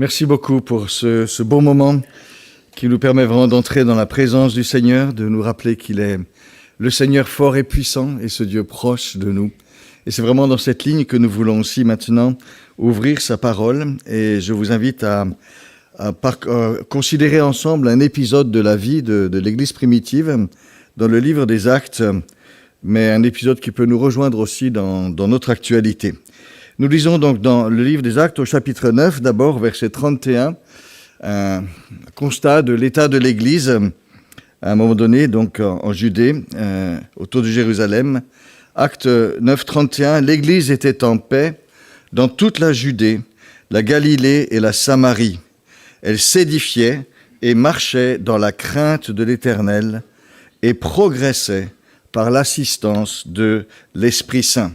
Merci beaucoup pour ce beau moment qui nous permet vraiment d'entrer dans la présence du Seigneur, de nous rappeler qu'il est le Seigneur fort et puissant et ce Dieu proche de nous. Et c'est vraiment dans cette ligne que nous voulons aussi maintenant ouvrir sa parole. Et je vous invite à considérer ensemble un épisode de la vie de l'Église primitive dans le livre des Actes, mais un épisode qui peut nous rejoindre aussi dans notre actualité. Nous lisons donc dans le livre des Actes au chapitre 9, d'abord verset 31, un constat de l'état de l'Église à un moment donné, donc en Judée, autour de Jérusalem. Acte 9, 31, l'Église était en paix dans toute la Judée, la Galilée et la Samarie. Elle s'édifiait et marchait dans la crainte de l'Éternel et progressait par l'assistance de l'Esprit Saint.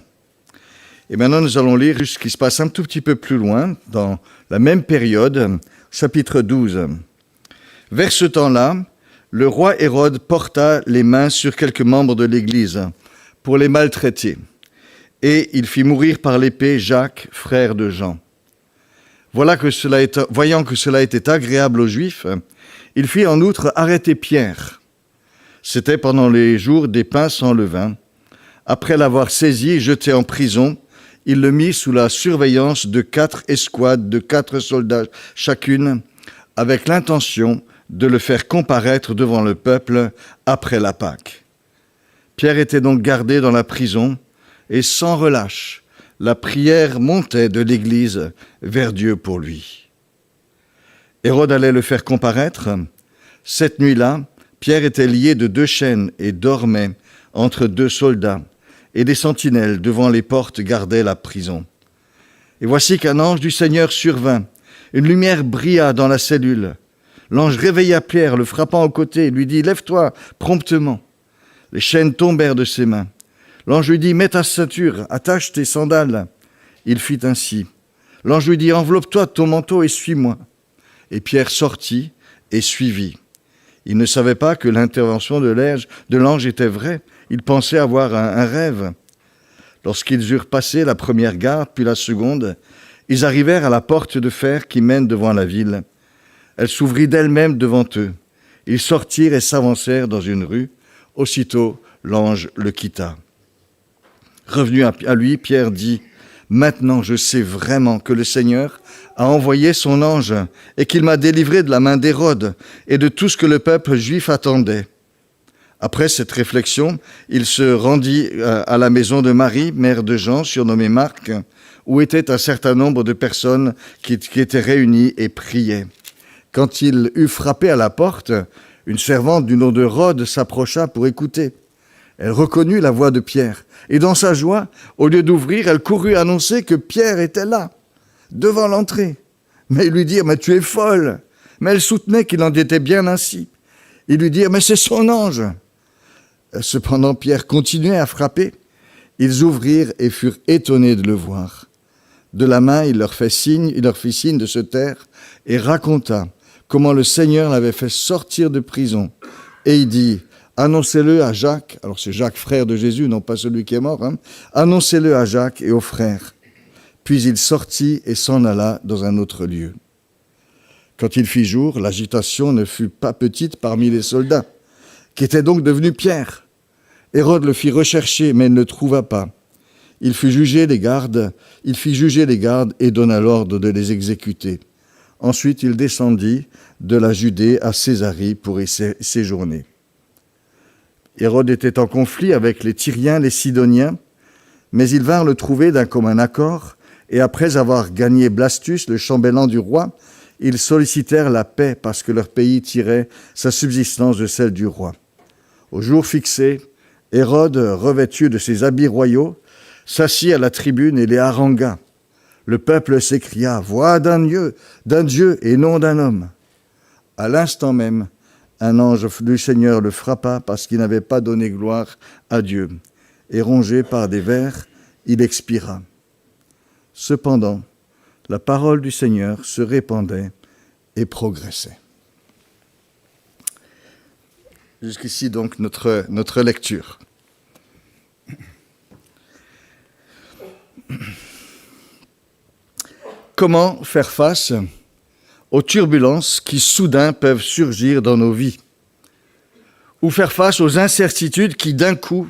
Et maintenant, nous allons lire ce qui se passe un tout petit peu plus loin, dans la même période, chapitre 12. Vers ce temps-là, le roi Hérode porta les mains sur quelques membres de l'Église pour les maltraiter, et il fit mourir par l'épée Jacques, frère de Jean. Voyant que cela était agréable aux Juifs, il fit en outre arrêter Pierre. C'était pendant les jours des pains sans levain. Après l'avoir saisi et jeté en prison, il le mit sous la surveillance de 4 escouades de 4 soldats chacune, avec l'intention de le faire comparaître devant le peuple après la Pâque. Pierre était donc gardé dans la prison, et sans relâche, la prière montait de l'Église vers Dieu pour lui. Hérode allait le faire comparaître. Cette nuit-là, Pierre était lié de 2 chaînes et dormait entre 2 soldats, et des sentinelles devant les portes gardaient la prison. Et voici qu'un ange du Seigneur survint. Une lumière brilla dans la cellule. L'ange réveilla Pierre, le frappant au côté, et lui dit « Lève-toi promptement ». Les chaînes tombèrent de ses mains. L'ange lui dit « Mets ta ceinture, attache tes sandales ». Il fit ainsi. L'ange lui dit « Enveloppe-toi de ton manteau et suis-moi ». Et Pierre sortit et suivit. Il ne savait pas que l'intervention de l'ange était vraie. Il pensait avoir un rêve. Lorsqu'ils eurent passé la première garde, puis la seconde, ils arrivèrent à la porte de fer qui mène devant la ville. Elle s'ouvrit d'elle-même devant eux. Ils sortirent et s'avancèrent dans une rue. Aussitôt, l'ange le quitta. Revenu à lui, Pierre dit « Maintenant, je sais vraiment que le Seigneur a envoyé son ange et qu'il m'a délivré de la main d'Hérode et de tout ce que le peuple juif attendait. » Après cette réflexion, il se rendit à la maison de Marie, mère de Jean, surnommée Marc, où était un certain nombre de personnes qui étaient réunies et priaient. Quand il eut frappé à la porte, une servante du nom de Rhode s'approcha pour écouter. Elle reconnut la voix de Pierre, et dans sa joie, au lieu d'ouvrir, elle courut annoncer que Pierre était là, devant l'entrée. Mais ils lui dirent « Mais tu es folle !» Mais elle soutenait qu'il en était bien ainsi. Ils lui dirent « Mais c'est son ange !» Cependant, Pierre continuait à frapper. Ils ouvrirent et furent étonnés de le voir. De la main, il leur fit signe de se taire et raconta comment le Seigneur l'avait fait sortir de prison. Et il dit, annoncez-le à Jacques, alors c'est Jacques, frère de Jésus, non pas celui qui est mort, annoncez-le à Jacques et aux frères. Puis il sortit et s'en alla dans un autre lieu. Quand il fit jour, l'agitation ne fut pas petite parmi les soldats, qui était donc devenu Pierre. Hérode le fit rechercher, mais ne le trouva pas. Il fit juger les gardes et donna l'ordre de les exécuter. Ensuite, il descendit de la Judée à Césarée pour y séjourner. Hérode était en conflit avec les Tyriens, les Sidoniens, mais ils vinrent le trouver d'un commun accord, et après avoir gagné Blastus, le chambellan du roi, ils sollicitèrent la paix parce que leur pays tirait sa subsistance de celle du roi. Au jour fixé, Hérode, revêtu de ses habits royaux, s'assit à la tribune et les harangua. Le peuple s'écria « Voix d'un Dieu et non d'un homme !» À l'instant même, un ange du Seigneur le frappa parce qu'il n'avait pas donné gloire à Dieu. Et rongé par des vers, il expira. Cependant, la parole du Seigneur se répandait et progressait. Jusqu'ici, donc, notre lecture. Comment faire face aux turbulences qui soudain peuvent surgir dans nos vies, ou faire face aux incertitudes qui d'un coup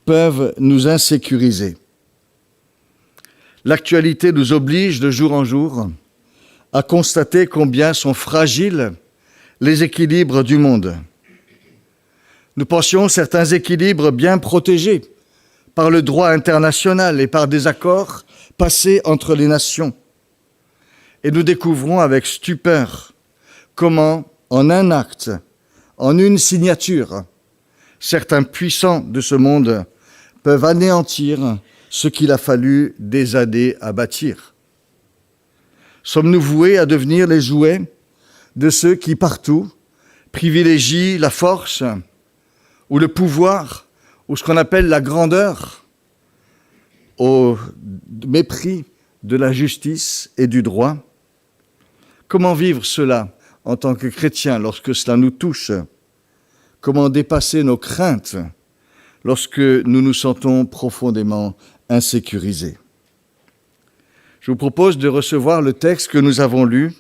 peuvent nous insécuriser. L'actualité nous oblige de jour en jour à constater combien sont fragiles les équilibres du monde. Nous pensions certains équilibres bien protégés par le droit international et par des accords passés entre les nations. Et nous découvrons avec stupeur comment, en un acte, en une signature, certains puissants de ce monde peuvent anéantir ce qu'il a fallu des années à bâtir. Sommes-nous voués à devenir les jouets de ceux qui, partout, privilégient la force ou le pouvoir ou ce qu'on appelle la grandeur au mépris de la justice et du droit? Comment vivre cela en tant que chrétiens lorsque cela nous touche? Comment dépasser nos craintes lorsque nous nous sentons profondément insécurisés? Je vous propose de recevoir le texte que nous avons lu,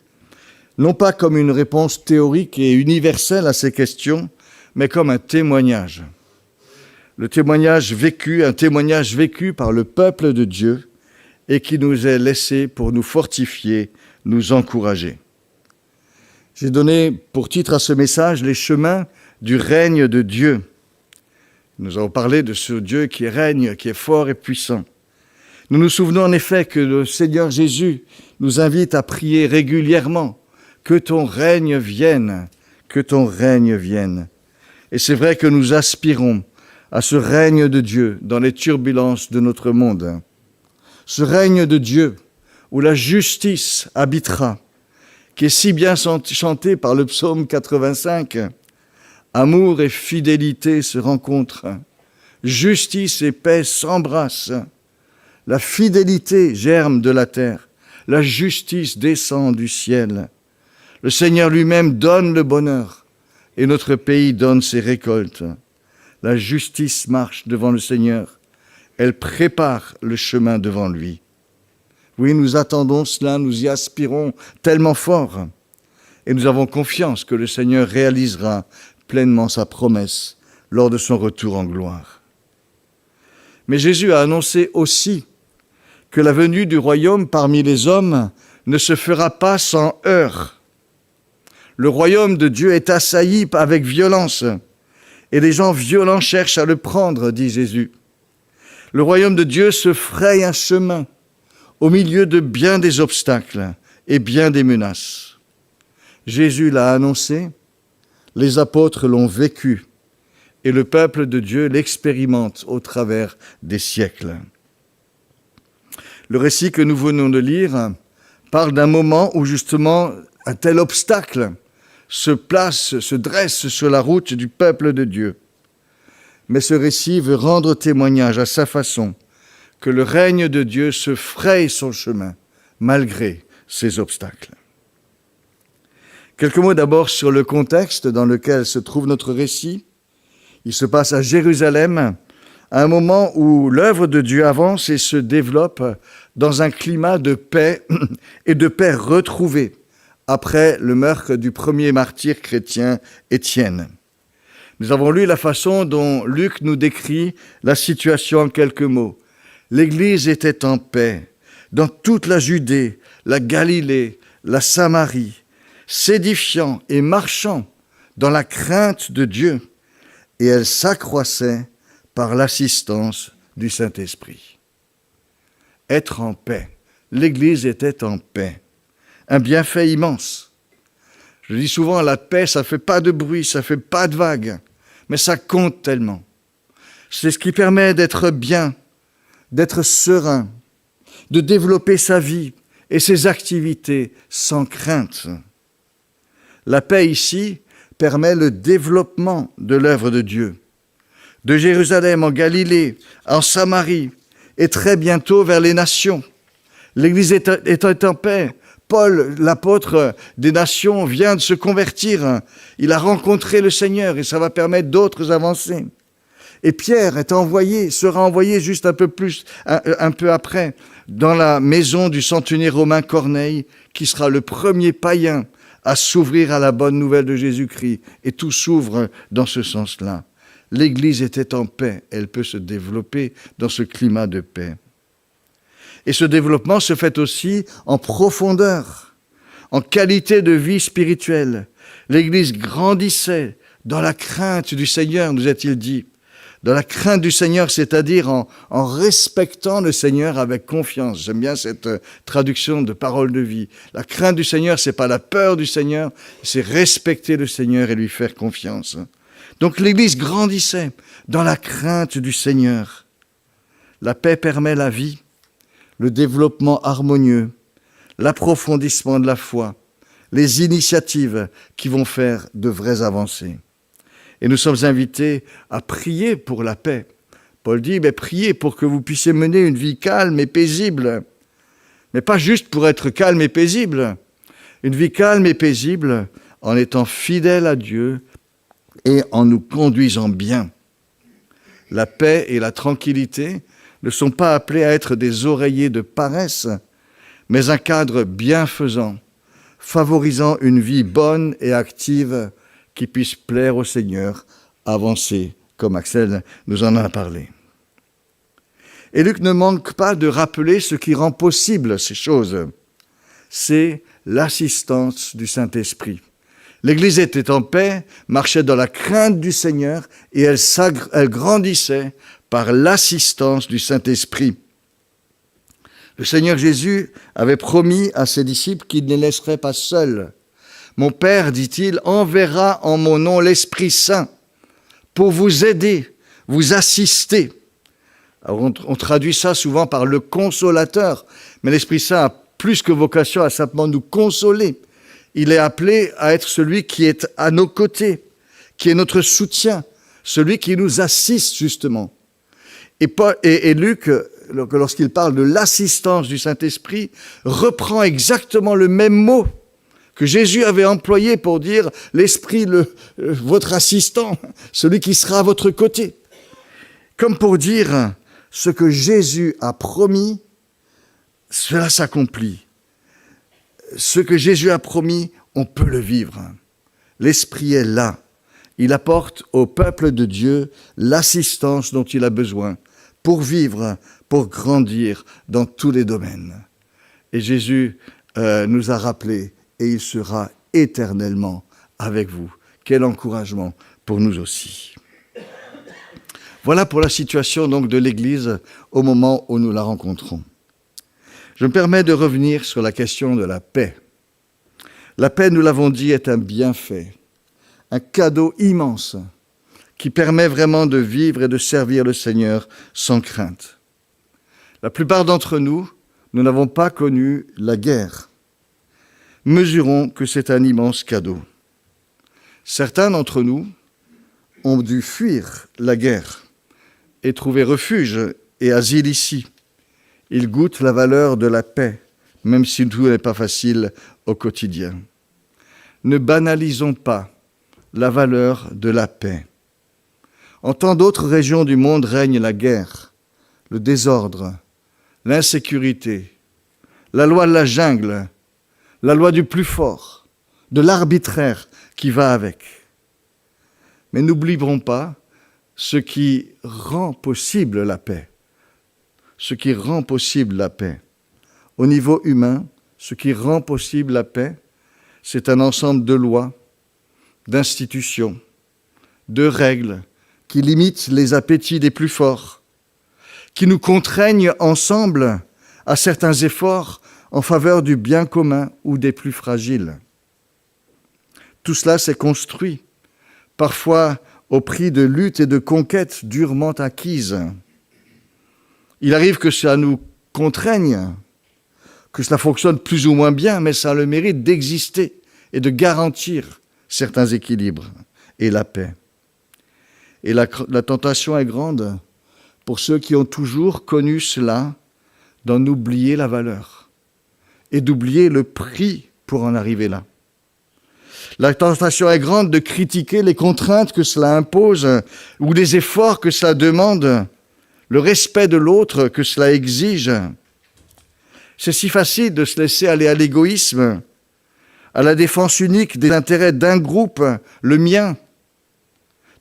non pas comme une réponse théorique et universelle à ces questions, mais comme un témoignage. Le témoignage vécu, un témoignage vécu par le peuple de Dieu et qui nous est laissé pour nous fortifier, nous encourager. J'ai donné pour titre à ce message « Les chemins du règne de Dieu ». Nous avons parlé de ce Dieu qui règne, qui est fort et puissant. Nous nous souvenons en effet que le Seigneur Jésus nous invite à prier régulièrement « Que ton règne vienne, que ton règne vienne ». Et c'est vrai que nous aspirons à ce règne de Dieu dans les turbulences de notre monde. Ce règne de Dieu où la justice habitera, qui est si bien chanté par le psaume 85. Amour et fidélité se rencontrent, justice et paix s'embrassent. La fidélité germe de la terre, la justice descend du ciel. Le Seigneur lui-même donne le bonheur et notre pays donne ses récoltes. La justice marche devant le Seigneur, elle prépare le chemin devant lui. Oui, nous attendons cela, nous y aspirons tellement fort. Et nous avons confiance que le Seigneur réalisera pleinement sa promesse lors de son retour en gloire. Mais Jésus a annoncé aussi que la venue du royaume parmi les hommes ne se fera pas sans heurts. Le royaume de Dieu est assailli avec violence, et les gens violents cherchent à le prendre, dit Jésus. Le royaume de Dieu se fraye un chemin au milieu de bien des obstacles et bien des menaces. Jésus l'a annoncé, les apôtres l'ont vécu, et le peuple de Dieu l'expérimente au travers des siècles. Le récit que nous venons de lire parle d'un moment où justement un tel obstacle se dresse sur la route du peuple de Dieu. Mais ce récit veut rendre témoignage à sa façon que le règne de Dieu se fraye son chemin malgré ces obstacles. Quelques mots d'abord sur le contexte dans lequel se trouve notre récit. Il se passe à Jérusalem, à un moment où l'œuvre de Dieu avance et se développe dans un climat de paix et de paix retrouvée après le meurtre du premier martyr chrétien, Étienne. Nous avons lu la façon dont Luc nous décrit la situation en quelques mots. L'Église était en paix dans toute la Judée, la Galilée, la Samarie, s'édifiant et marchant dans la crainte de Dieu, et elle s'accroissait par l'assistance du Saint-Esprit. Être en paix. L'Église était en paix. Un bienfait immense. Je dis souvent, la paix, ça ne fait pas de bruit, ça ne fait pas de vagues, mais ça compte tellement. C'est ce qui permet d'être bien, d'être serein, de développer sa vie et ses activités sans crainte. La paix ici permet le développement de l'œuvre de Dieu. De Jérusalem en Galilée, en Samarie, et très bientôt vers les nations. L'Église est en paix. Paul, l'apôtre des nations, vient de se convertir. Il a rencontré le Seigneur et ça va permettre d'autres avancées. Et Pierre sera envoyé juste un peu après, dans la maison du centenier romain Corneille, qui sera le premier païen à s'ouvrir à la bonne nouvelle de Jésus-Christ. Et tout s'ouvre dans ce sens-là. L'Église était en paix. Elle peut se développer dans ce climat de paix. Et ce développement se fait aussi en profondeur, en qualité de vie spirituelle. L'Église grandissait dans la crainte du Seigneur, nous est-il dit. Dans la crainte du Seigneur, c'est-à-dire en respectant le Seigneur avec confiance. J'aime bien cette traduction de parole de vie. La crainte du Seigneur, c'est pas la peur du Seigneur, c'est respecter le Seigneur et lui faire confiance. Donc l'Église grandissait dans la crainte du Seigneur. La paix permet la vie, le développement harmonieux, l'approfondissement de la foi, les initiatives qui vont faire de vraies avancées. Et nous sommes invités à prier pour la paix. Paul dit, priez pour que vous puissiez mener une vie calme et paisible. Mais pas juste pour être calme et paisible. Une vie calme et paisible en étant fidèle à Dieu et en nous conduisant bien. La paix et la tranquillité ne sont pas appelés à être des oreillers de paresse, mais un cadre bienfaisant, favorisant une vie bonne et active qui puisse plaire au Seigneur, avancer, comme Axel nous en a parlé. Et Luc ne manque pas de rappeler ce qui rend possible ces choses. C'est l'assistance du Saint-Esprit. L'Église était en paix, marchait dans la crainte du Seigneur et elle grandissait par l'assistance du Saint-Esprit. Le Seigneur Jésus avait promis à ses disciples qu'il ne les laisserait pas seuls. Mon Père, dit-il, enverra en mon nom l'Esprit Saint pour vous aider, vous assister. Alors on traduit ça souvent par le consolateur, mais l'Esprit Saint a plus que vocation à simplement nous consoler. Il est appelé à être celui qui est à nos côtés, qui est notre soutien, celui qui nous assiste justement. Et Luc, lorsqu'il parle de l'assistance du Saint-Esprit, reprend exactement le même mot que Jésus avait employé pour dire l'Esprit, votre assistant, celui qui sera à votre côté. Comme pour dire, ce que Jésus a promis, cela s'accomplit. Ce que Jésus a promis, on peut le vivre. L'Esprit est là. Il apporte au peuple de Dieu l'assistance dont il a besoin pour vivre, pour grandir dans tous les domaines. Et Jésus nous a rappelé, et il sera éternellement avec vous. Quel encouragement pour nous aussi. Voilà pour la situation donc de l'Église au moment où nous la rencontrons. Je me permets de revenir sur la question de la paix. La paix, nous l'avons dit, est un bienfait, un cadeau immense qui permet vraiment de vivre et de servir le Seigneur sans crainte. La plupart d'entre nous n'avons pas connu la guerre. Mesurons que c'est un immense cadeau. Certains d'entre nous ont dû fuir la guerre et trouver refuge et asile ici. Ils goûtent la valeur de la paix, même si tout n'est pas facile au quotidien. Ne banalisons pas la valeur de la paix. En tant d'autres régions du monde règne la guerre, le désordre, l'insécurité, la loi de la jungle, la loi du plus fort, de l'arbitraire qui va avec. Mais n'oublierons pas ce qui rend possible la paix. Ce qui rend possible la paix. Au niveau humain, ce qui rend possible la paix, c'est un ensemble de lois, d'institutions, de règles qui limitent les appétits des plus forts, qui nous contraignent ensemble à certains efforts en faveur du bien commun ou des plus fragiles. Tout cela s'est construit, parfois au prix de luttes et de conquêtes durement acquises. Il arrive que cela nous contraigne, que cela fonctionne plus ou moins bien, mais ça a le mérite d'exister et de garantir certains équilibres et la paix. Et la tentation est grande pour ceux qui ont toujours connu cela, d'en oublier la valeur et d'oublier le prix pour en arriver là. La tentation est grande de critiquer les contraintes que cela impose ou les efforts que cela demande, le respect de l'autre que cela exige. C'est si facile de se laisser aller à l'égoïsme, à la défense unique des intérêts d'un groupe, le mien,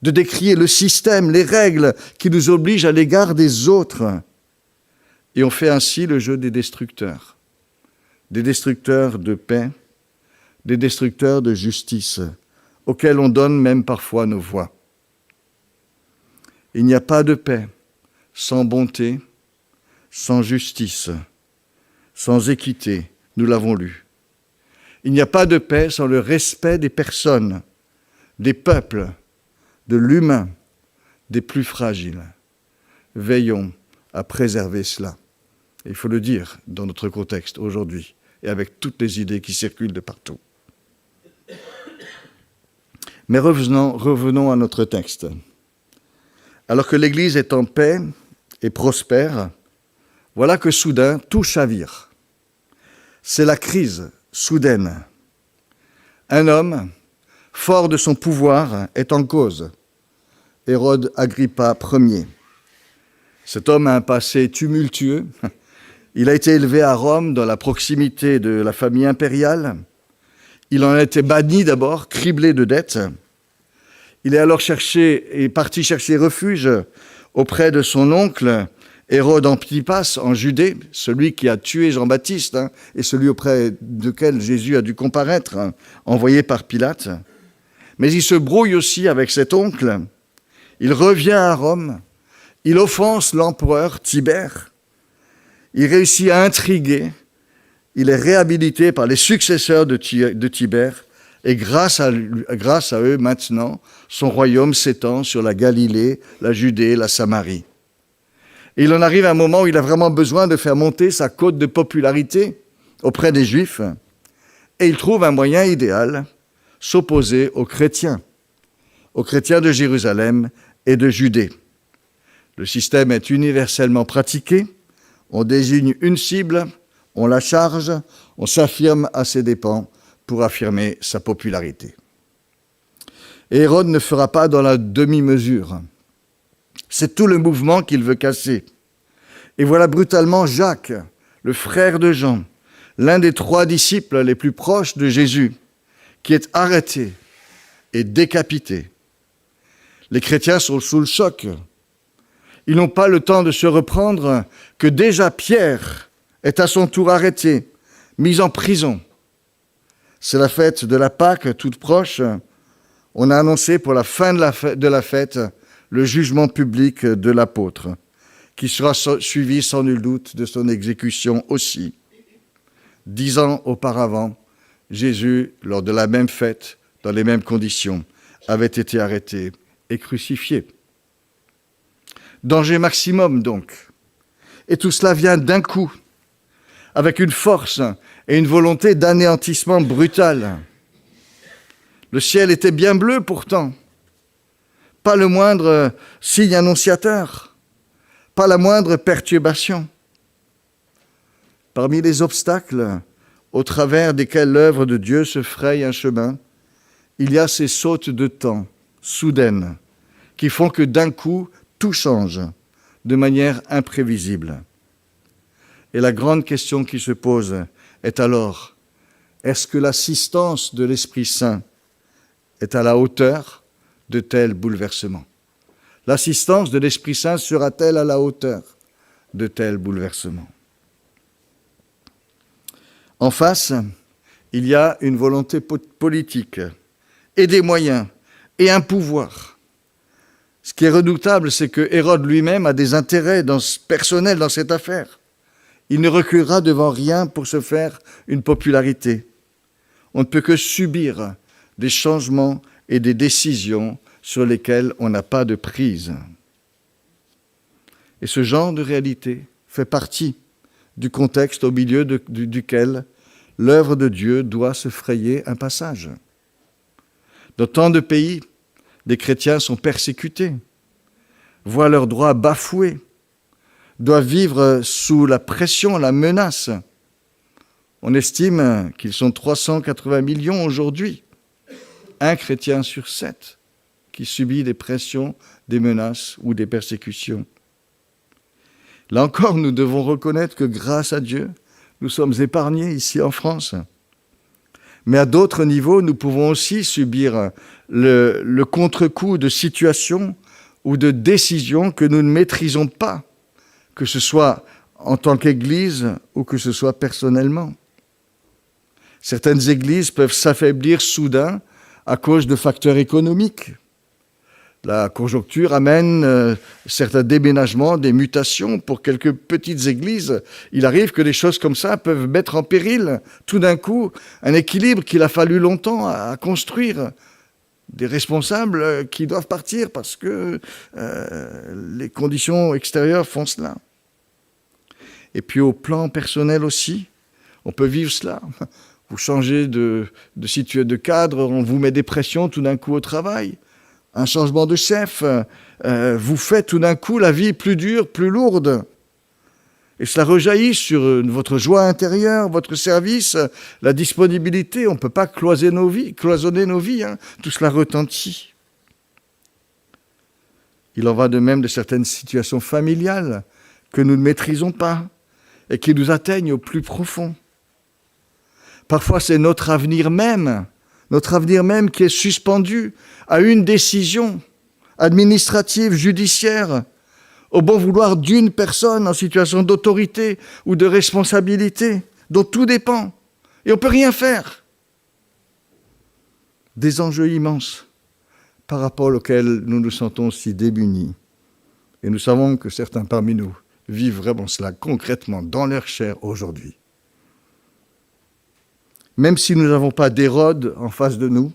de décrier le système, les règles qui nous obligent à l'égard des autres. Et on fait ainsi le jeu des destructeurs de paix, des destructeurs de justice, auxquels on donne même parfois nos voix. Il n'y a pas de paix sans bonté, sans justice, sans équité, nous l'avons lu. Il n'y a pas de paix sans le respect des personnes, des peuples, de l'humain, des plus fragiles. Veillons à préserver cela. Il faut le dire dans notre contexte aujourd'hui et avec toutes les idées qui circulent de partout. Mais revenons à notre texte. Alors que l'Église est en paix et prospère, voilà que soudain tout chavire. C'est la crise soudaine. Un homme, fort de son pouvoir, est en cause. Hérode Agrippa Ier. Cet homme a un passé tumultueux. Il a été élevé à Rome, dans la proximité de la famille impériale. Il en a été banni d'abord, criblé de dettes. Il est alors parti chercher refuge auprès de son oncle, Hérode Antipas, en Judée, celui qui a tué Jean-Baptiste, et celui auprès duquel Jésus a dû comparaître, envoyé par Pilate. Mais il se brouille aussi avec cet oncle. Il revient à Rome. Il offense l'empereur Tibère. Il réussit à intriguer. Il est réhabilité par les successeurs de Tibère. Et grâce à eux, maintenant, son royaume s'étend sur la Galilée, la Judée, la Samarie. Et il en arrive un moment où il a vraiment besoin de faire monter sa cote de popularité auprès des Juifs. Et il trouve un moyen idéal, s'opposer aux chrétiens de Jérusalem et de Judée. Le système est universellement pratiqué. On désigne une cible, on la charge, on s'affirme à ses dépens pour affirmer sa popularité. Et Hérode ne fera pas dans la demi-mesure. C'est tout le mouvement qu'il veut casser. Et voilà brutalement Jacques, le frère de Jean, l'un des 3 disciples les plus proches de Jésus, qui est arrêté et décapité. Les chrétiens sont sous le choc. Ils n'ont pas le temps de se reprendre que déjà Pierre est à son tour arrêté, mis en prison. C'est la fête de la Pâque toute proche. On a annoncé pour la fin de la fête le jugement public de l'apôtre, qui sera suivi sans nul doute de son exécution aussi. 10 ans auparavant, Jésus, lors de la même fête, dans les mêmes conditions, avait été arrêté et crucifié. Danger maximum donc. Et tout cela vient d'un coup, avec une force et une volonté d'anéantissement brutal. Le ciel était bien bleu pourtant. Pas le moindre signe annonciateur, pas la moindre perturbation. Parmi les obstacles au travers desquels l'œuvre de Dieu se fraye un chemin, il y a ces sautes de temps soudaines qui font que d'un coup, tout change de manière imprévisible. Et la grande question qui se pose est alors, est-ce que l'assistance de l'Esprit Saint est à la hauteur de tels bouleversements? L'assistance de l'Esprit Saint sera-t-elle à la hauteur de tels bouleversements? En face, il y a une volonté politique et des moyens et un pouvoir. Ce qui est redoutable, c'est que Hérode lui-même a des intérêts personnels dans cette affaire. Il ne reculera devant rien pour se faire une popularité. On ne peut que subir des changements et des décisions sur lesquelles on n'a pas de prise. Et ce genre de réalité fait partie du contexte au milieu duquel l'œuvre de Dieu doit se frayer un passage. Dans tant de pays, des chrétiens sont persécutés, voient leurs droits bafoués, doivent vivre sous la pression, la menace. On estime qu'ils sont 380 millions aujourd'hui. 1 chrétien sur 7 qui subit des pressions, des menaces ou des persécutions. Là encore, nous devons reconnaître que grâce à Dieu, nous sommes épargnés ici en France. Mais à d'autres niveaux, nous pouvons aussi subir le contre-coup de situations ou de décisions que nous ne maîtrisons pas, que ce soit en tant qu'Église ou que ce soit personnellement. Certaines églises peuvent s'affaiblir soudain à cause de facteurs économiques. La conjoncture amène certains déménagements, des mutations. Pour quelques petites églises, il arrive que des choses comme ça peuvent mettre en péril, tout d'un coup, un équilibre qu'il a fallu longtemps à construire. Des responsables qui doivent partir parce que les conditions extérieures font cela. Et puis au plan personnel aussi, on peut vivre cela. Vous changez de cadre, on vous met des pressions tout d'un coup au travail. Un changement de chef vous fait tout d'un coup la vie plus dure, plus lourde. Et cela rejaillit sur votre joie intérieure, votre service, la disponibilité. On ne peut pas cloisonner nos vies. Tout cela retentit. Il en va de même de certaines situations familiales que nous ne maîtrisons pas et qui nous atteignent au plus profond. Parfois, c'est notre avenir même qui est suspendu à une décision administrative, judiciaire, au bon vouloir d'une personne en situation d'autorité ou de responsabilité, dont tout dépend, et on ne peut rien faire. Des enjeux immenses par rapport auxquels nous nous sentons si démunis. Et nous savons que certains parmi nous vivent vraiment cela concrètement dans leur chair aujourd'hui. Même si nous n'avons pas d'Hérode en face de nous,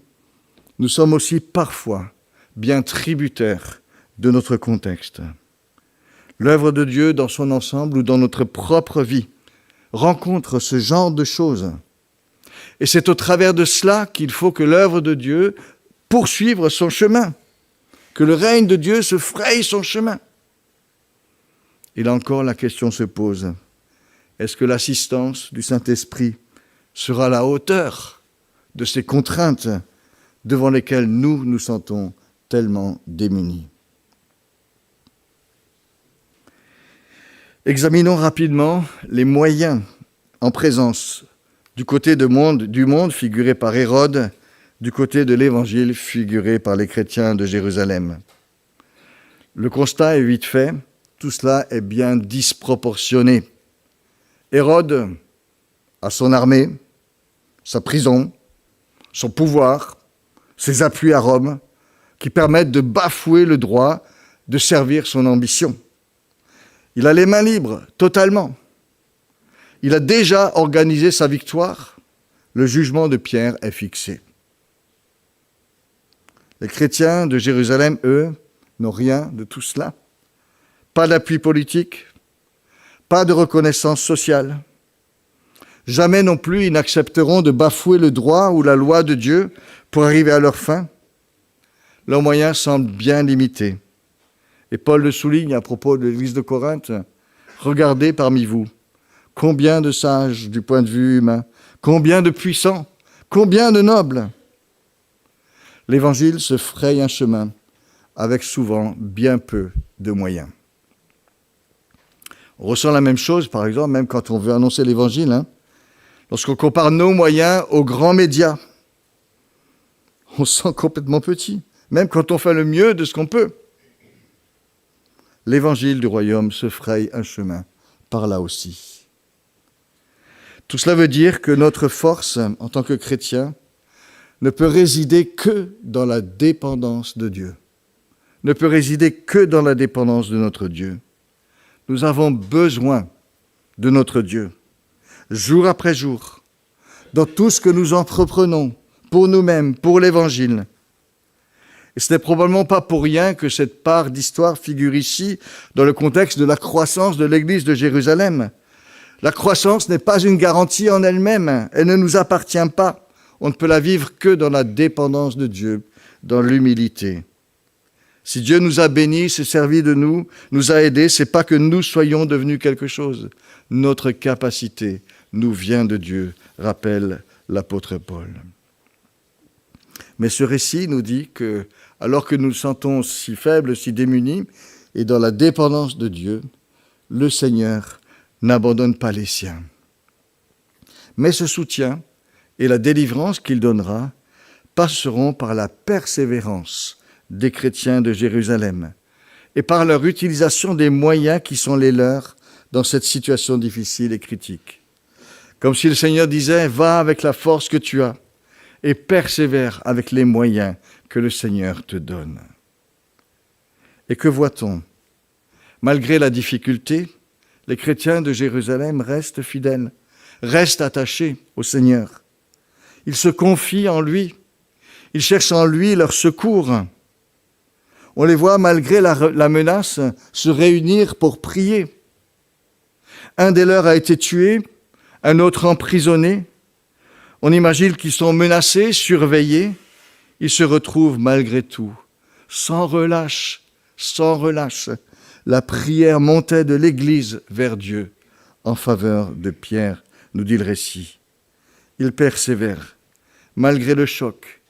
nous sommes aussi parfois bien tributaires de notre contexte. L'œuvre de Dieu dans son ensemble ou dans notre propre vie rencontre ce genre de choses. Et c'est au travers de cela qu'il faut que l'œuvre de Dieu poursuive son chemin, que le règne de Dieu se fraye son chemin. Et là encore, la question se pose. Est-ce que l'assistance du Saint-Esprit sera à la hauteur de ces contraintes devant lesquelles nous nous sentons tellement démunis? Examinons rapidement les moyens en présence du côté du monde figuré par Hérode, du côté de l'Évangile figuré par les chrétiens de Jérusalem. Le constat est vite fait, tout cela est bien disproportionné. Hérode a son armée, sa prison, son pouvoir, ses appuis à Rome, qui permettent de bafouer le droit de servir son ambition. Il a les mains libres, totalement. Il a déjà organisé sa victoire. Le jugement de Pierre est fixé. Les chrétiens de Jérusalem, eux, n'ont rien de tout cela. Pas d'appui politique, pas de reconnaissance sociale. Jamais non plus ils n'accepteront de bafouer le droit ou la loi de Dieu pour arriver à leur fin. Leurs moyens semblent bien limités. Et Paul le souligne à propos de l'église de Corinthe. Regardez parmi vous, combien de sages du point de vue humain, combien de puissants, combien de nobles. L'Évangile se fraye un chemin avec souvent bien peu de moyens. On ressent la même chose, par exemple, même quand on veut annoncer l'Évangile. Lorsqu'on compare nos moyens aux grands médias, on se sent complètement petit, même quand on fait le mieux de ce qu'on peut. L'évangile du royaume se fraye un chemin par là aussi. Tout cela veut dire que notre force en tant que chrétiens ne peut résider que dans la dépendance de Dieu, ne peut résider que dans la dépendance de notre Dieu. Nous avons besoin de notre Dieu, jour après jour, dans tout ce que nous entreprenons, pour nous-mêmes, pour l'Évangile. Et ce n'est probablement pas pour rien que cette part d'histoire figure ici dans le contexte de la croissance de l'Église de Jérusalem. La croissance n'est pas une garantie en elle-même, elle ne nous appartient pas. On ne peut la vivre que dans la dépendance de Dieu, dans l'humilité. Si Dieu nous a bénis, s'est servi de nous, nous a aidés, c'est pas que nous soyons devenus quelque chose. Notre capacité nous vient de Dieu, rappelle l'apôtre Paul. Mais ce récit nous dit que, alors que nous nous sentons si faibles, si démunis, et dans la dépendance de Dieu, le Seigneur n'abandonne pas les siens. Mais ce soutien et la délivrance qu'il donnera passeront par la persévérance des chrétiens de Jérusalem et par leur utilisation des moyens qui sont les leurs dans cette situation difficile et critique. Comme si le Seigneur disait, va avec la force que tu as et persévère avec les moyens que le Seigneur te donne. Et que voit-on? Malgré la difficulté, les chrétiens de Jérusalem restent fidèles, restent attachés au Seigneur. Ils se confient en lui, ils cherchent en lui leur secours. On les voit, malgré la menace, se réunir pour prier. Un des leurs a été tué, un autre emprisonné. On imagine qu'ils sont menacés, surveillés. Ils se retrouvent malgré tout, sans relâche. La prière montait de l'Église vers Dieu en faveur de Pierre, nous dit le récit. Il persévère, malgré le choc,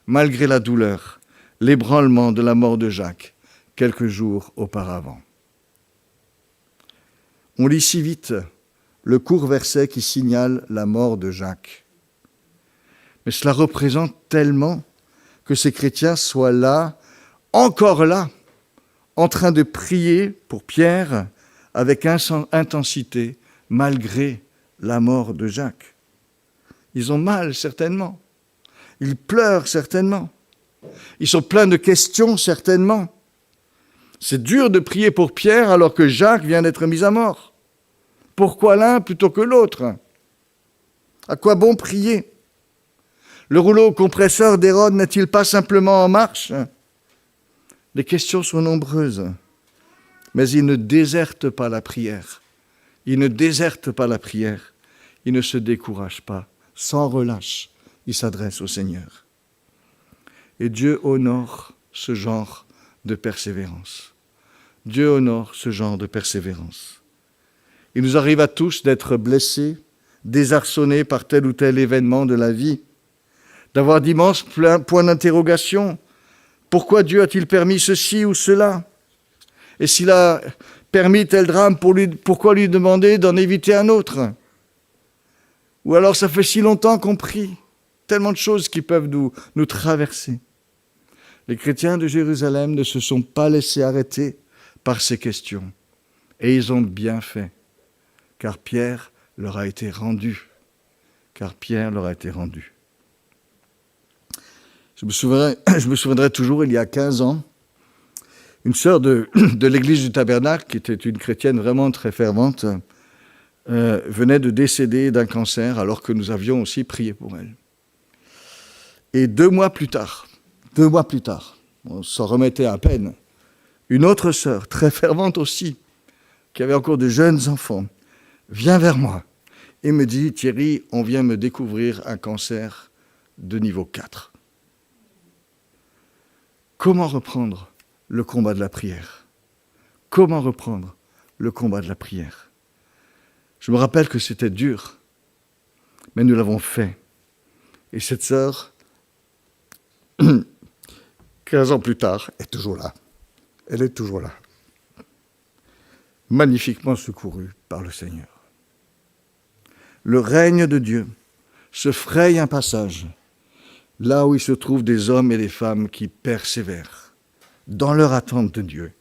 malgré la douleur, l'ébranlement de la mort de Jacques, quelques jours auparavant. On lit si vite le court verset qui signale la mort de Jacques. Mais cela représente tellement que ces chrétiens soient là, encore là, en train de prier pour Pierre avec intensité, malgré la mort de Jacques. Ils ont mal, certainement. Ils pleurent, certainement. Ils sont pleins de questions, certainement. C'est dur de prier pour Pierre alors que Jacques vient d'être mis à mort. Pourquoi l'un plutôt que l'autre? À quoi bon prier? Le rouleau compresseur d'Hérode n'est-il pas simplement en marche? Les questions sont nombreuses, mais ils ne désertent pas la prière. Ils ne désertent pas la prière. Ils ne se découragent pas. Sans relâche, ils s'adressent au Seigneur. Et Dieu honore ce genre de persévérance. Dieu honore ce genre de persévérance. Il nous arrive à tous d'être blessés, désarçonnés par tel ou tel événement de la vie, d'avoir d'immenses points d'interrogation. Pourquoi Dieu a-t-il permis ceci ou cela? Et s'il a permis tel drame, pourquoi lui demander d'en éviter un autre? Ou alors ça fait si longtemps qu'on prie. Tellement de choses qui peuvent nous traverser. Les chrétiens de Jérusalem ne se sont pas laissés arrêter par ces questions. Et ils ont bien fait, car Pierre leur a été rendu. Je me souviendrai toujours, il y a 15 ans, une sœur de l'église du Tabernacle, qui était une chrétienne vraiment très fervente, venait de décéder d'un cancer alors que nous avions aussi prié pour elle. Et 2 mois plus tard, on s'en remettait à peine, une autre sœur, très fervente aussi, qui avait encore de jeunes enfants, vient vers moi et me dit « Thierry, on vient me découvrir un cancer de niveau 4. » Comment reprendre le combat de la prière? Comment reprendre le combat de la prière? Je me rappelle que c'était dur, mais nous l'avons fait. Et cette sœur, 15 ans plus tard, est toujours là. Elle est toujours là. Magnifiquement secourue par le Seigneur. Le règne de Dieu se fraye un passage là où il se trouvent des hommes et des femmes qui persévèrent dans leur attente de Dieu,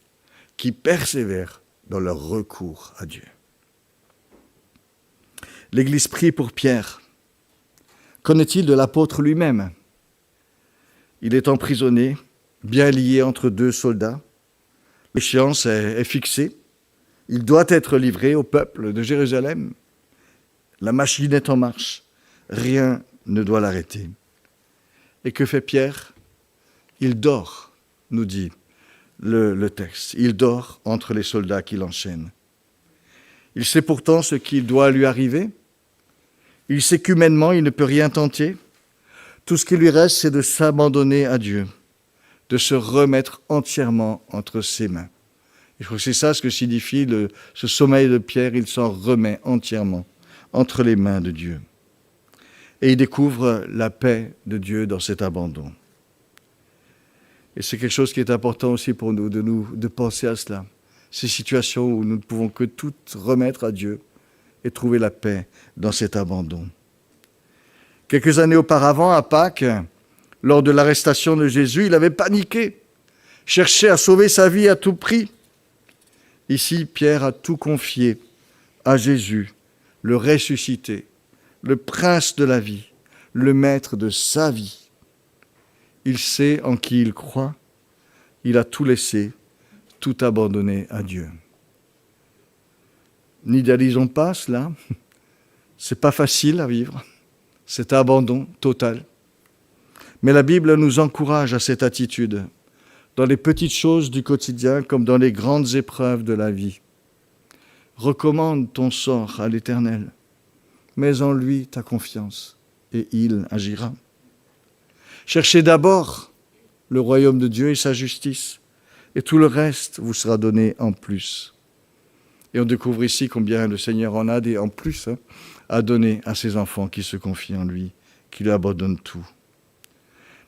qui persévèrent dans leur recours à Dieu. L'Église prie pour Pierre. Qu'en est-il de l'apôtre lui-même? Il est emprisonné, bien lié entre 2 soldats. L'échéance est fixée. Il doit être livré au peuple de Jérusalem. La machine est en marche. Rien ne doit l'arrêter. Et que fait Pierre? Il dort, nous dit le texte. Il dort entre les soldats qui l'enchaînent. Il sait pourtant ce qui doit lui arriver. Il sait qu'humainement, il ne peut rien tenter. Tout ce qui lui reste, c'est de s'abandonner à Dieu, de se remettre entièrement entre ses mains. Je crois que c'est ça ce que signifie ce sommeil de Pierre. Il s'en remet entièrement entre les mains de Dieu. Et il découvre la paix de Dieu dans cet abandon. Et c'est quelque chose qui est important aussi pour nous, de penser à cela. Ces situations où nous ne pouvons que tout remettre à Dieu et trouver la paix dans cet abandon. Quelques années auparavant, à Pâques, lors de l'arrestation de Jésus, il avait paniqué, cherché à sauver sa vie à tout prix. Ici, Pierre a tout confié à Jésus, le ressuscité, le prince de la vie, le maître de sa vie. Il sait en qui il croit, il a tout laissé, tout abandonné à Dieu. N'idéalisons pas cela, c'est pas facile à vivre, cet abandon total. Mais la Bible nous encourage à cette attitude, dans les petites choses du quotidien comme dans les grandes épreuves de la vie. Recommande ton sort à l'Éternel, mets en lui ta confiance et il agira. Cherchez d'abord le royaume de Dieu et sa justice, et tout le reste vous sera donné en plus. Et on découvre ici combien le Seigneur en a des en plus à donner à ses enfants qui se confient en lui, qui lui abandonnent tout.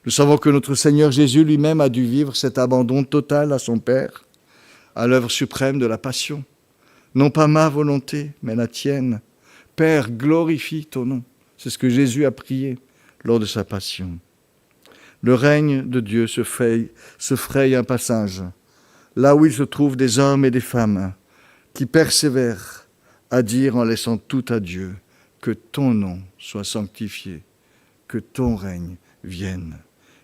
Nous savons que notre Seigneur Jésus lui-même a dû vivre cet abandon total à son Père, à l'œuvre suprême de la passion. Non pas ma volonté, mais la tienne. Père, glorifie ton nom. C'est ce que Jésus a prié lors de sa passion. Le règne de Dieu se fraye un passage, là où il se trouve des hommes et des femmes qui persévèrent à dire en laissant tout à Dieu, que ton nom soit sanctifié, que ton règne vienne,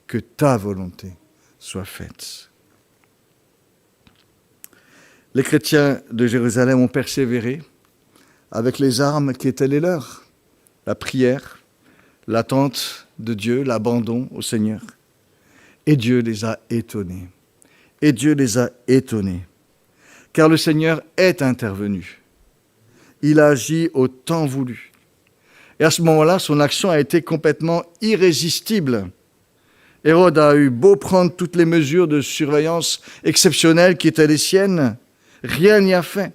que ta volonté soit faite. Les chrétiens de Jérusalem ont persévéré avec les armes qui étaient les leurs, la prière, l'attente de Dieu, l'abandon au Seigneur. Et Dieu les a étonnés. Et Dieu les a étonnés. Car le Seigneur est intervenu. Il a agi au temps voulu. Et à ce moment-là, son action a été complètement irrésistible. Hérode a eu beau prendre toutes les mesures de surveillance exceptionnelles qui étaient les siennes, rien n'y a fait.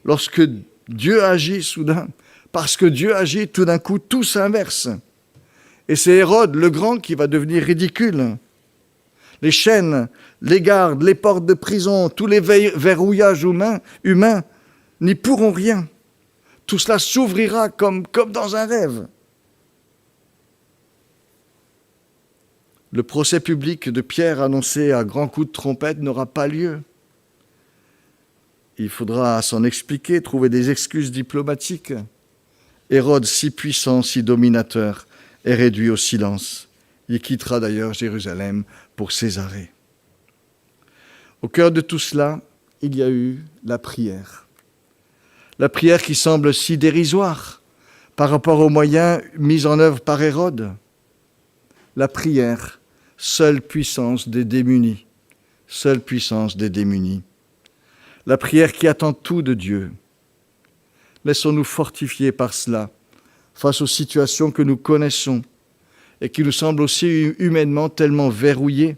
Lorsque Dieu agit soudain, parce que Dieu agit, tout d'un coup, tout s'inverse. Et c'est Hérode le Grand qui va devenir ridicule. Les chaînes, les gardes, les portes de prison, tous les verrouillages humains n'y pourront rien. Tout cela s'ouvrira comme dans un rêve. Le procès public de Pierre annoncé à grands coups de trompette n'aura pas lieu. Il faudra s'en expliquer, trouver des excuses diplomatiques. Hérode, si puissant, si dominateur, est réduit au silence. Il quittera d'ailleurs Jérusalem pour Césarée. Au cœur de tout cela, il y a eu la prière. La prière qui semble si dérisoire par rapport aux moyens mis en œuvre par Hérode. La prière, seule puissance des démunis. Seule puissance des démunis. La prière qui attend tout de Dieu. Laissons-nous fortifier par cela face aux situations que nous connaissons et qui nous semblent aussi humainement tellement verrouillées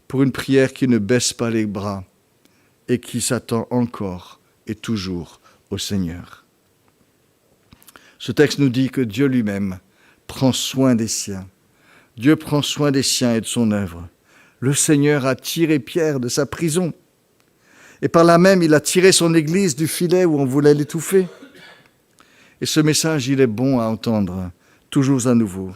pour une prière qui ne baisse pas les bras et qui s'attend encore et toujours au Seigneur. Ce texte nous dit que Dieu lui-même prend soin des siens. Dieu prend soin des siens et de son œuvre. Le Seigneur a tiré Pierre de sa prison. Et par là même, il a tiré son Église du filet où on voulait l'étouffer. Et ce message, il est bon à entendre, toujours à nouveau.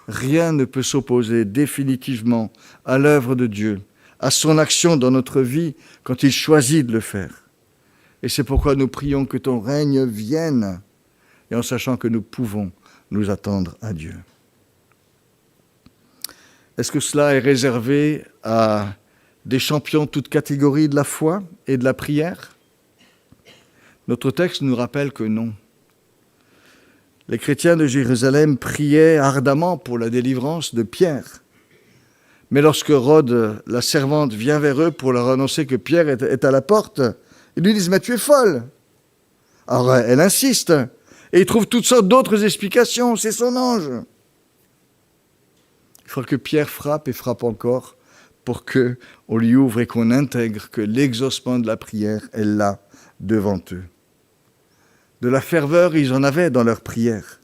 Rien ne peut s'opposer définitivement à l'œuvre de Dieu, à son action dans notre vie quand il choisit de le faire. Et c'est pourquoi nous prions que ton règne vienne, et en sachant que nous pouvons nous attendre à Dieu. Est-ce que cela est réservé à des champions toutes catégories de la foi et de la prière? Notre texte nous rappelle que non. Les chrétiens de Jérusalem priaient ardemment pour la délivrance de Pierre. Mais lorsque Rode, la servante, vient vers eux pour leur annoncer que Pierre est à la porte, ils lui disent « Mais tu es folle !» Alors elle insiste, et ils trouvent toutes sortes d'autres explications. C'est son ange. Il faut que Pierre frappe et frappe encore pour qu'on lui ouvre et qu'on intègre que l'exaucement de la prière est là, devant eux. De la ferveur, ils en avaient dans leur prière.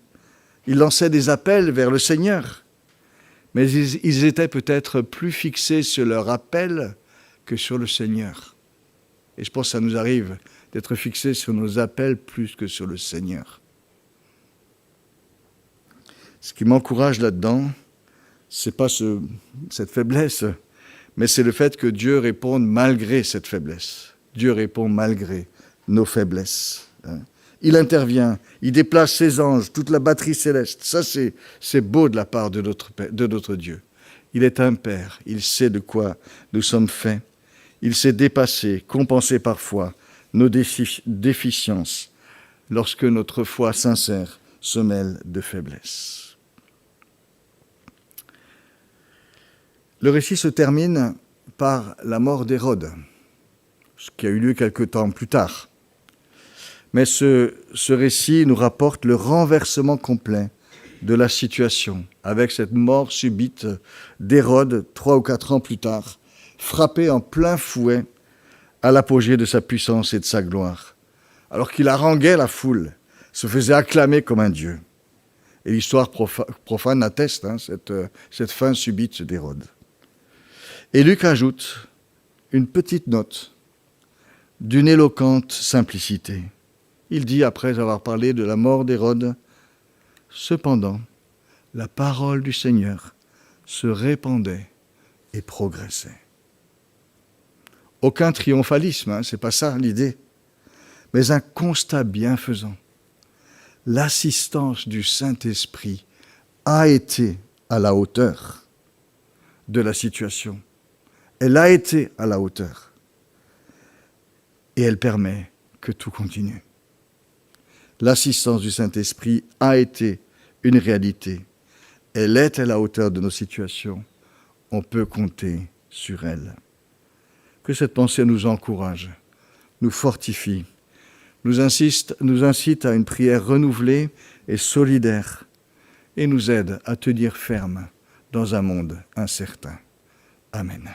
Ils lançaient des appels vers le Seigneur. Mais ils étaient peut-être plus fixés sur leur appel que sur le Seigneur. Et je pense que ça nous arrive d'être fixés sur nos appels plus que sur le Seigneur. Ce qui m'encourage là-dedans, c'est pas cette faiblesse, mais c'est le fait que Dieu réponde malgré cette faiblesse. Dieu répond malgré nos faiblesses. Il intervient, il déplace ses anges, toute la batterie céleste. Ça, c'est beau de la part de notre Dieu. Il est un Père, il sait de quoi nous sommes faits. Il sait dépasser, compenser parfois nos déficiences lorsque notre foi sincère se mêle de faiblesse. Le récit se termine par la mort d'Hérode, ce qui a eu lieu quelque temps plus tard. Mais ce récit nous rapporte le renversement complet de la situation, avec cette mort subite d'Hérode 3 ou 4 ans plus tard, frappé en plein fouet à l'apogée de sa puissance et de sa gloire, alors qu'il haranguait la foule, se faisait acclamer comme un dieu. Et l'histoire profane atteste cette fin subite d'Hérode. Et Luc ajoute une petite note d'une éloquente simplicité. Il dit, après avoir parlé de la mort d'Hérode, « Cependant, la parole du Seigneur se répandait et progressait. » Aucun triomphalisme, c'est pas ça l'idée, mais un constat bienfaisant. L'assistance du Saint-Esprit a été à la hauteur de la situation. Elle a été à la hauteur. Et elle permet que tout continue. L'assistance du Saint-Esprit a été une réalité. Elle est à la hauteur de nos situations. On peut compter sur elle. Que cette pensée nous encourage, nous fortifie, nous incite à une prière renouvelée et solidaire et nous aide à tenir ferme dans un monde incertain. Amen.